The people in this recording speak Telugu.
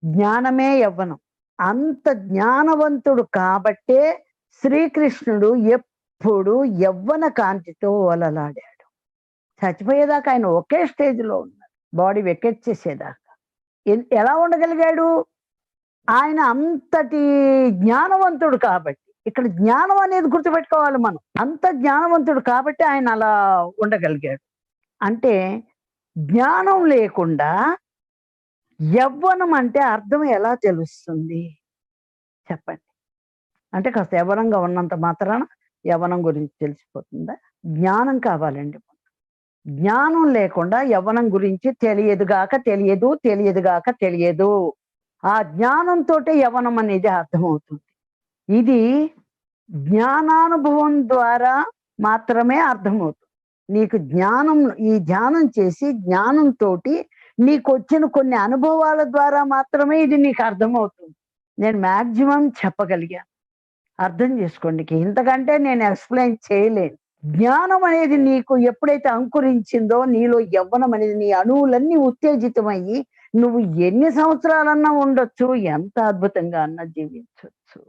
జ్ఞానమే యవ్వనం. అంత జ్ఞానవంతుడు కాబట్టే శ్రీకృష్ణుడు ఎప్పుడు యవ్వన కాంతితో ఓలలాడాడు. చచ్చిపోయేదాకా ఆయన ఒకే స్టేజ్‌లో ఉన్నారు. బాడీ వెకెచ్చేసేదాకా. ఎలా ఉండగలిగాడు? ఆయన అంతటి జ్ఞానవంతుడు కాబట్టి. ఇక్కడ జ్ఞానం అనేది గుర్తుపెట్టుకోవాలి మనం. అంత జ్ఞానవంతుడు కాబట్టి ఆయన అలా ఉండగలిగాడు. అంటే జ్ఞానం లేకుండా యవ్వనం అంటే అర్థం ఎలా తెలుస్తుంది? చెప్పండి. అంటే కాస్త యవ్వనంగా ఉన్నంత మాత్రాన యవ్వనం గురించి తెలిసిపోతుందా? జ్ఞానం కావాలండి. జ్ఞానం లేకుండా యవ్వనం గురించి తెలియదుగాక తెలియదు, తెలియదుగాక తెలియదు. ఆ జ్ఞానంతోటే యవ్వనం అనేది అర్థమవుతుంది. ఇది జ్ఞానానుభవం ద్వారా మాత్రమే అర్థమవుతుంది. నీకు జ్ఞానం ఈ ధ్యానం చేసి జ్ఞానంతోటి నీకొచ్చిన కొన్ని అనుభవాల ద్వారా మాత్రమే ఇది నీకు అర్థమవుతుంది. నేను మాక్సిమం చెప్పగలిగాను. అర్థం చేసుకోండి. ఇంతకంటే నేను ఎక్స్‌ప్లెయిన్ చేయలేను. జ్ఞానం అనేది నీకు ఎప్పుడైతే అంకురించిందో నీలో యవ్వనం అనేది నీ అణువులన్నీ ఉత్తేజితమయ్యి నువ్వు ఎన్ని సంవత్సరాలన్నా ఉండొచ్చు. ఎంత అద్భుతంగా అన్నా జీవించొచ్చు.